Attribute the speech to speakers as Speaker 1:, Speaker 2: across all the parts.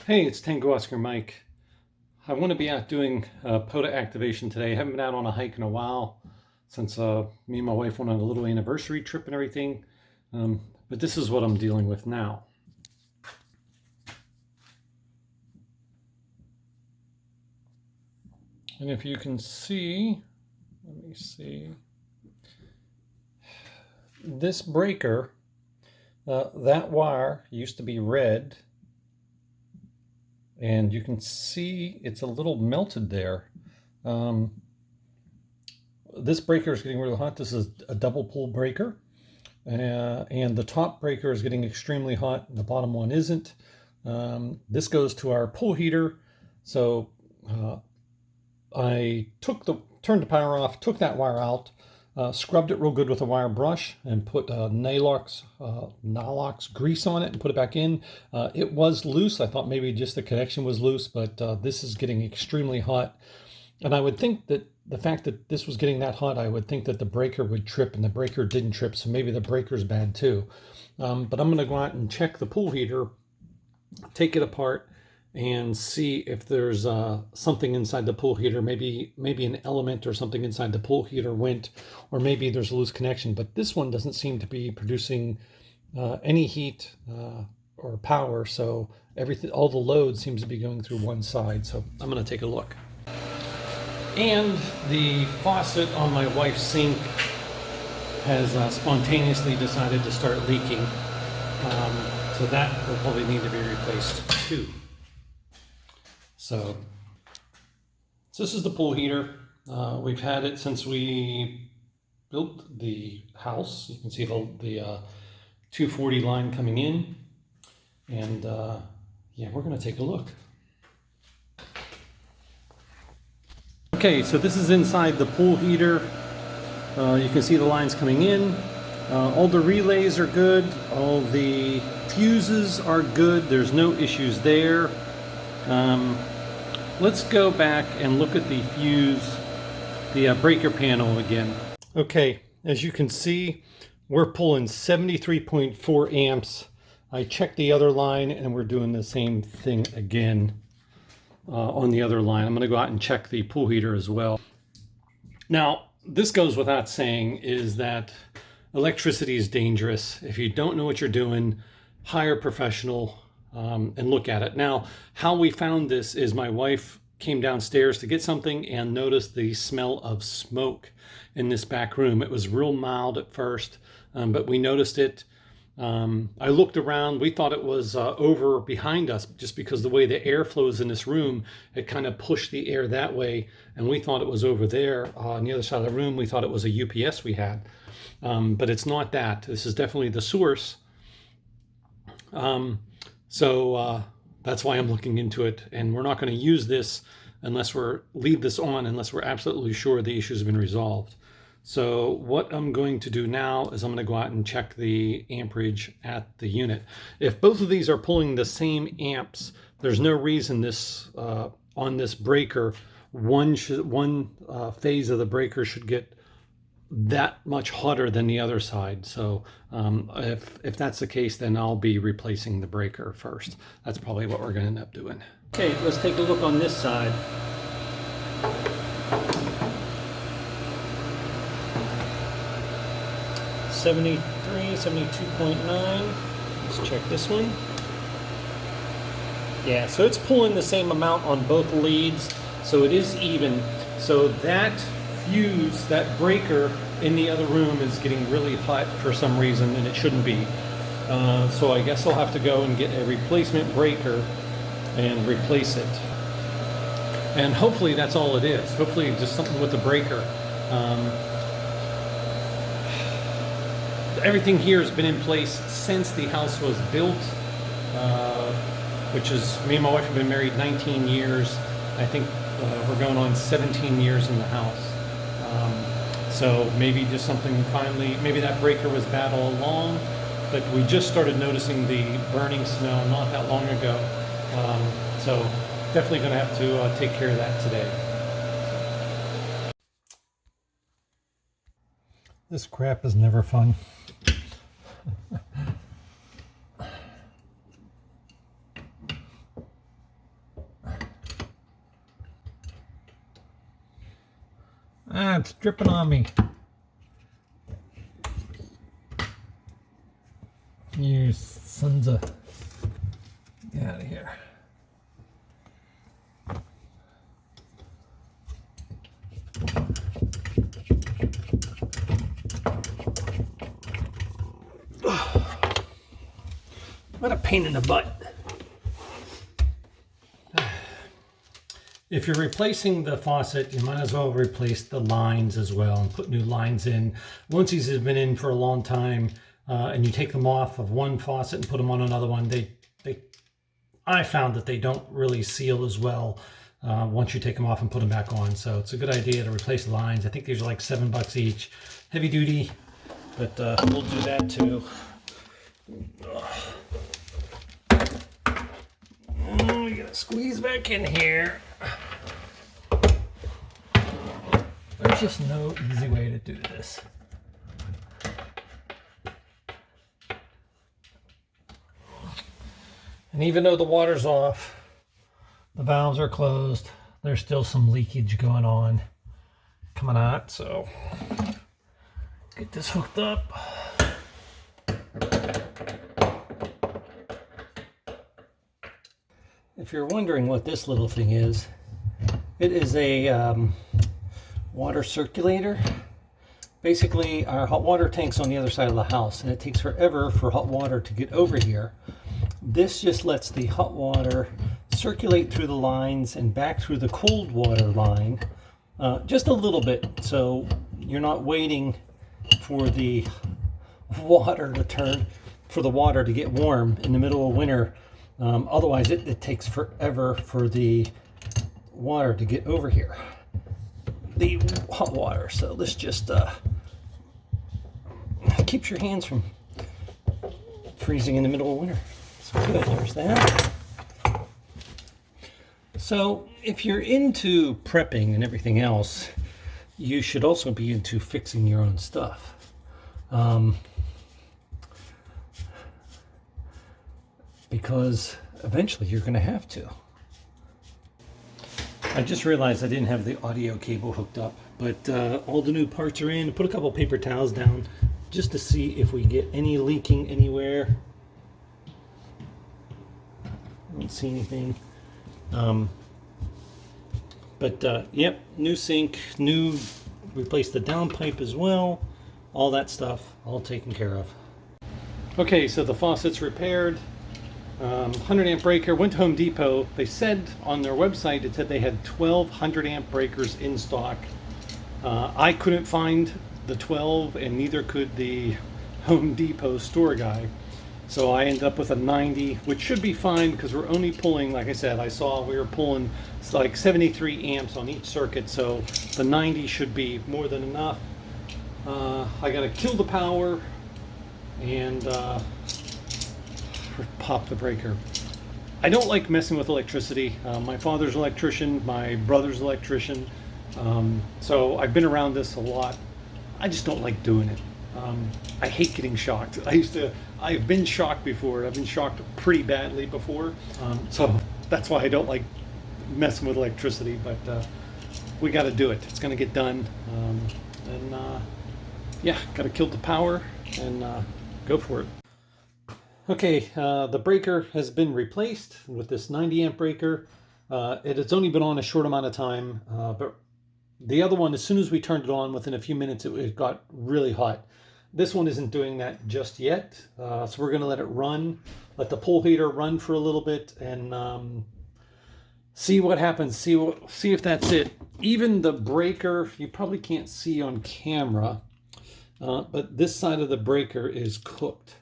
Speaker 1: Hey, it's Tango Oscar Mike. I want to be out doing POTA activation today. I haven't been out on a hike in a while since me and my wife went on a little anniversary trip and everything. But this is what I'm dealing with now. And if you can see, let me see, this breaker, that wire used to be red. And you can see it's a little melted there. This breaker is getting really hot. This is a double pull breaker. And the top breaker is getting extremely hot. And the bottom one isn't. This goes to our pool heater. So I turned the power off, took that wire out, scrubbed it real good with a wire brush, and put Nalox grease on it and put it back in. It was loose. I thought maybe just the connection was loose, but this is getting extremely hot. And I would think that the fact that this was getting that hot, I would think that the breaker would trip, and the breaker didn't trip, so maybe the breaker's bad too. But I'm going to go out and check the pool heater, take it apart, and see if there's something inside the pool heater. Maybe an element or something inside the pool heater went, or maybe there's a loose connection. But this one doesn't seem to be producing any heat or power, so all the load seems to be going through one side. So I'm going to take a look. And the faucet on my wife's sink has spontaneously decided to start leaking. So that will probably need to be replaced too. So this is the pool heater. We've had it since we built the house. You can see the 240 line coming in. And yeah, we're going to take a look. Okay, so this is inside the pool heater. You can see the lines coming in. All the relays are good. All the fuses are good. There's no issues there. Let's go back and look at the fuse, the breaker panel again. Okay, as you can see, we're pulling 73.4 amps. I checked the other line and we're doing the same thing again. On the other line. I'm going to go out and check the pool heater as well. Now, this goes without saying, is that electricity is dangerous. If you don't know what you're doing, hire a professional and look at it. Now, how we found this is my wife came downstairs to get something and noticed the smell of smoke in this back room. It was real mild at first, but we noticed it. I looked around. We thought it was over behind us just because the way the air flows in this room, it kind of pushed the air that way. And we thought it was over there on the other side of the room. We thought it was a UPS we had, but it's not that. This is definitely the source. So that's why I'm looking into it. And we're not going to use this leave this on unless we're absolutely sure the issue has been resolved. So what I'm going to do now is I'm going to go out and check the amperage at the unit. If both of these are pulling the same amps, there's no reason this on this breaker, one phase of the breaker should get that much hotter than the other side. So if that's the case, then I'll be replacing the breaker first. That's probably what we're going to end up doing. Okay, let's take a look on this side. 73, 72.9. Let's check this one. Yeah, so it's pulling the same amount on both leads, so it is even. So that fuse, that breaker in the other room is getting really hot for some reason, and it shouldn't be. So I guess I'll have to go and get a replacement breaker and replace it. And hopefully that's all it is. Hopefully just something with the breaker. Everything here has been in place since the house was built, which is, me and my wife have been married 19 years. I think we're going on 17 years in the house. So maybe just something finally, maybe that breaker was bad all along, but we just started noticing the burning smell not that long ago. So definitely going to have to take care of that today. This crap is never fun. Ah, it's dripping on me. You sons of... Get out of here. What a pain in the butt. If you're replacing the faucet, you might as well replace the lines as well and put new lines in. Once these have been in for a long time and you take them off of one faucet and put them on another one, I found that they don't really seal as well once you take them off and put them back on. So it's a good idea to replace the lines. I think these are like $7 each. Heavy duty, but we'll do that too. Oh, we gotta squeeze back in here. There's just no easy way to do this. And even though the water's off, the valves are closed, there's still some leakage going on, coming out. So get this hooked up. If you're wondering what this little thing is, it is a water circulator. Basically, our hot water tank's on the other side of the house, and it takes forever for hot water to get over here. This just lets the hot water circulate through the lines and back through the cold water line, just a little bit, so you're not waiting for the water to turn, for the water to get warm in the middle of winter. Otherwise, it takes forever for the water to get over here, the hot water. So this just keeps your hands from freezing in the middle of winter. So good, there's that. So if you're into prepping and everything else, you should also be into fixing your own stuff. Because eventually you're going to have to. I just realized I didn't have the audio cable hooked up, but all the new parts are in. I put a couple paper towels down just to see if we get any leaking anywhere. I don't see anything. Yep, new sink, replaced the downpipe as well. All that stuff, all taken care of. Okay, so the faucet's repaired. 100 amp breaker, went to Home Depot. They said on their website, it said they had 1,200 amp breakers in stock. I couldn't find the 12, and neither could the Home Depot store guy. So I ended up with a 90, which should be fine because we're only pulling, like I said, we were pulling like 73 amps on each circuit. So the 90 should be more than enough. I gotta kill the power and pop the breaker. I don't like messing with electricity. My father's an electrician, my brother's an electrician, so I've been around this a lot. I just don't like doing it. I hate getting shocked. I've been shocked before. I've been shocked pretty badly before, so that's why I don't like messing with electricity, but we got to do it. It's going to get done, yeah, got to kill the power and go for it. Okay, the breaker has been replaced with this 90 amp breaker. It has only been on a short amount of time, but the other one, as soon as we turned it on, within a few minutes, it got really hot. This one isn't doing that just yet, so we're going to let it run, let the pull heater run for a little bit, and see what happens, see if that's it. Even the breaker, you probably can't see on camera, but this side of the breaker is cooked.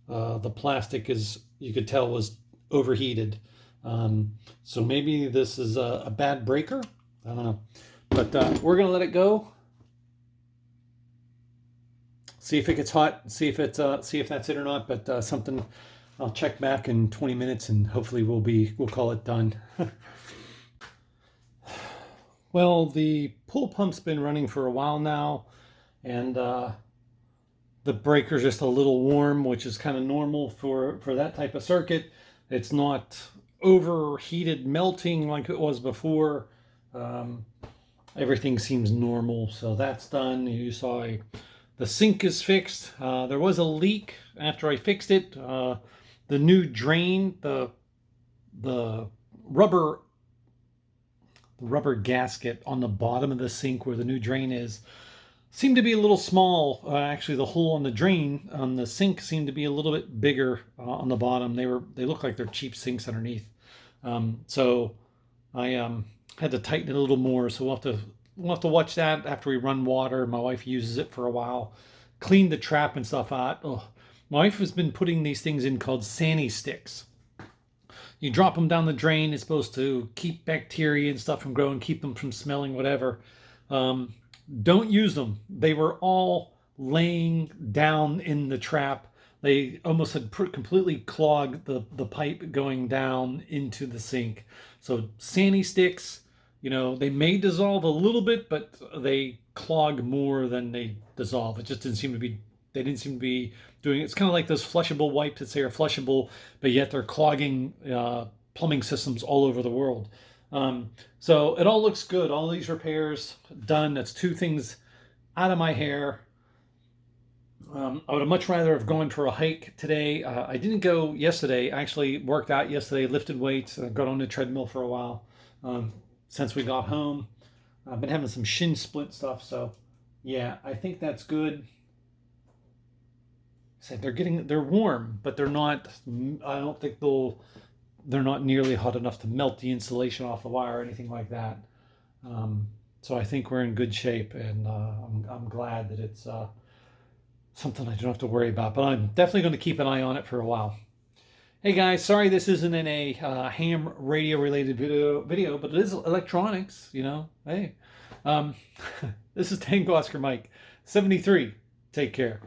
Speaker 1: The plastic is, you could tell, was overheated. So maybe this is a bad breaker. I don't know. But we're going to let it go. See if it gets hot. See if that's it or not. But something, I'll check back in 20 minutes and hopefully we'll call it done. Well, the pool pump's been running for a while now, and the breaker's just a little warm, which is kind of normal for that type of circuit. It's not overheated, melting like it was before. everything seems normal. So that's done. You saw the sink is fixed. There was a leak after I fixed it. The new drain, the rubber gasket on the bottom of the sink where the new drain is seemed to be a little small. Actually, the hole on the drain on the sink seemed to be a little bit bigger on the bottom. They look like they're cheap sinks underneath. So I had to tighten it a little more. So we'll have to watch that after we run water. My wife uses it for a while, clean the trap and stuff out. Oh, my wife has been putting these things in called Sani sticks. You drop them down the drain. It's supposed to keep bacteria and stuff from growing, keep them from smelling, whatever. Don't use them. They were all laying down in the trap. They almost had completely clogged the pipe going down into the sink. So Sani sticks, they may dissolve a little bit, but they clog more than they dissolve. It just they didn't seem to be doing it. It's kind of like those flushable wipes that say are flushable, but yet they're clogging plumbing systems all over the world. So it all looks good. All these repairs done. That's 2 things out of my hair. I would have much rather have gone for a hike today. I didn't go yesterday. I actually worked out yesterday, lifted weights, got on the treadmill for a while since we got home. I've been having some shin splint stuff, so yeah, I think that's good. They're warm, but they're not. I don't think they're not nearly hot enough to melt the insulation off the wire or anything like that. So I think we're in good shape, and I'm glad that it's something I don't have to worry about. But I'm definitely going to keep an eye on it for a while. Hey guys, sorry this isn't in a ham radio related video, but it is electronics. Hey, this is Tango Oscar Mike 73. Take care.